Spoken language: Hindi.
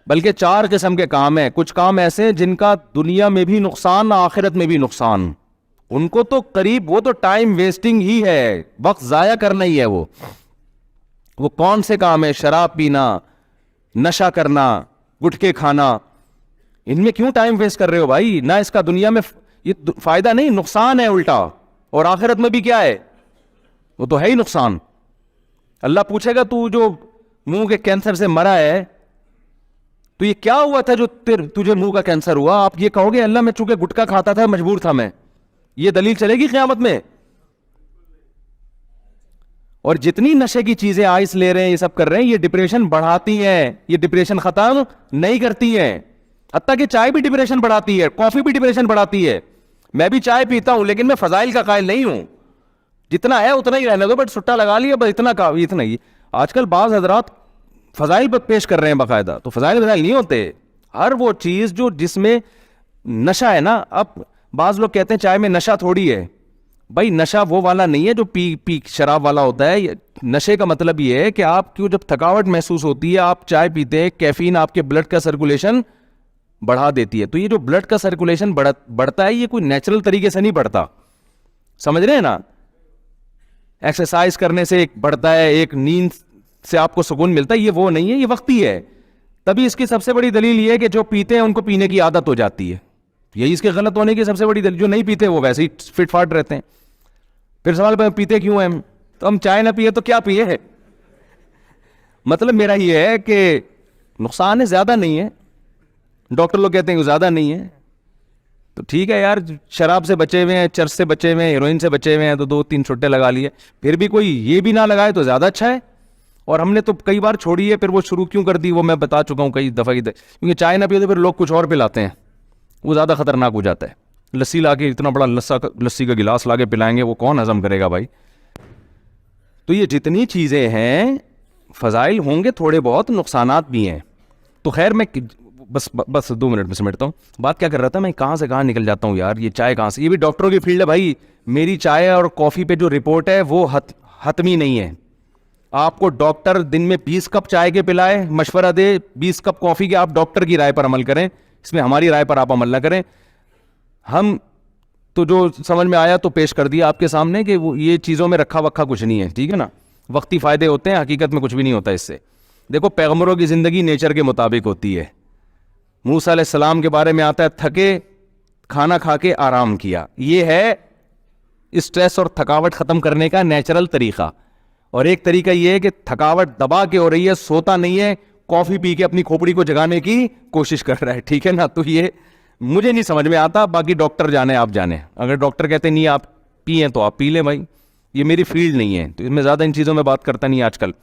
बल्कि 4 किस्म के काम हैं। कुछ काम ऐसे हैं जिनका दुनिया में भी नुकसान, आखिरत में भी नुकसान। उनको तो करीब, वो तो टाइम वेस्टिंग ही है, वक्त जाया करना ही है। वो कौन से काम है? शराब पीना, नशा करना, गुटखे खाना। इनमें क्यों टाइम वेस्ट कर रहे हो भाई? ना इसका दुनिया में ये फायदा नहीं, नुकसान है उल्टा। और आखिरत में भी क्या है? वो तो है ही नुकसान। अल्लाह पूछेगा तू जो मुंह के कैंसर से मरा है, तो ये क्या हुआ था जो तुझे मुंह का कैंसर हुआ? आप ये कहोगे अल्लाह मैं चूंकि गुटखा खाता था, मजबूर था मैं। ये दलील चलेगी क़यामत में? और जितनी नशे की चीजें आइस ले रहे हैं, ये सब कर रहे हैं, ये डिप्रेशन बढ़ाती हैं, ये डिप्रेशन खत्म नहीं करती हैं। हत्ता कि चाय भी डिप्रेशन बढ़ाती है, कॉफी भी डिप्रेशन बढ़ाती है। मैं भी चाय पीता हूं, लेकिन मैं फजाइल का कायल नहीं हूं। जितना है उतना ही रहने दो, बट सुट्टा लगा लिया बस, इतना ही। आजकल बाज हजरात फजाइल पर पेश कर रहे हैं बाकायदा, तो फजाइल नहीं होते। हर वो चीज जो जिसमें नशा है ना, अब बाज लोग कहते हैं चाय में नशा थोड़ी है। भाई नशा वो वाला नहीं है जो पी शराब वाला होता है। नशे का मतलब ये है कि आपको जब थकावट महसूस होती है, आप चाय पीते हैं, कैफीन आपके ब्लड का सर्कुलेशन बढ़ा देती है। तो ये जो ब्लड का सर्कुलेशन बढ़ता है, ये कोई नेचुरल तरीके से नहीं बढ़ता, समझ रहे हैं ना? एक्सरसाइज करने से एक बढ़ता है, एक नींद से आपको सुकून मिलता है, ये वो नहीं है, ये वक्ती है। तभी इसकी सबसे बड़ी दलील ये है कि जो पीते हैं उनको पीने की आदत हो जाती है। यही इसके गलत होने की सबसे बड़ी दलील। जो नहीं पीते वो वैसे ही फिट फाट रहते हैं। फिर सवाल पीते क्यों हैं? तो हम चाय ना पिए तो क्या पिए है? मतलब मेरा ये है कि नुकसान है, ज्यादा नहीं है। डॉक्टर लोग कहते हैं ज्यादा नहीं है, तो ठीक है यार। शराब से बचे हुए हैं, चर्च से बचे हुए हैं, हेरोइन से बचे हुए हैं, तो 2-3 छुट्टे लगा लिए। फिर भी कोई ये भी ना लगाए तो ज्यादा अच्छा है। और हमने तो कई बार छोड़ी है, फिर वो शुरू क्यों कर दी वो मैं बता चुका हूं कई दफा। क्योंकि चाय ना पिए तो फिर लोग कुछ और पिलाते हैं, वो ज्यादा खतरनाक हो जाता है। लस्सी लाके, इतना बड़ा लस्सी का गिलास लाके पिलाएंगे, वो कौन हजम करेगा भाई? तो ये जितनी चीजें हैं, फजाइल होंगे, थोड़े बहुत नुकसानात भी हैं। तो खैर मैं बस 2 मिनट में समेटता हूँ। बात क्या कर रहा था मैं, कहाँ से कहाँ निकल जाता हूँ यार। ये चाय कहाँ से? ये भी डॉक्टरों की फील्ड है भाई। मेरी चाय और कॉफ़ी पे जो रिपोर्ट है वो हतमी नहीं है। आपको डॉक्टर दिन में 20 कप चाय के पिलाए, मशवरा दे 20 कप कॉफ़ी के, आप डॉक्टर की राय पर अमल करें, इसमें हमारी राय पर आप अमल ना करें। हम तो जो समझ में आया तो पेश कर दिया आपके सामने कि वो ये चीज़ों में रखा वक्खा कुछ नहीं है, ठीक है ना? वक्ती फ़ायदे होते हैं, हकीकत में कुछ भी नहीं होता इससे। देखो, पैगंबरों की ज़िंदगी नेचर के मुताबिक होती है। मूसा अलैहिस्सलाम के बारे में आता है, थके खाना खा के आराम किया। ये है स्ट्रेस और थकावट ख़त्म करने का नेचुरल तरीक़ा। और एक तरीका ये है कि थकावट दबा के हो रही है, सोता नहीं है, कॉफ़ी पी के अपनी खोपड़ी को जगाने की कोशिश कर रहा है, ठीक है ना? तो ये मुझे नहीं समझ में आता, बाकी डॉक्टर जाने, आप जाने। अगर डॉक्टर कहते नहीं आप पिए तो आप पी लें भाई, ये मेरी फील्ड नहीं है, तो इसमें ज़्यादा इन चीज़ों में बात करता नहीं आजकल।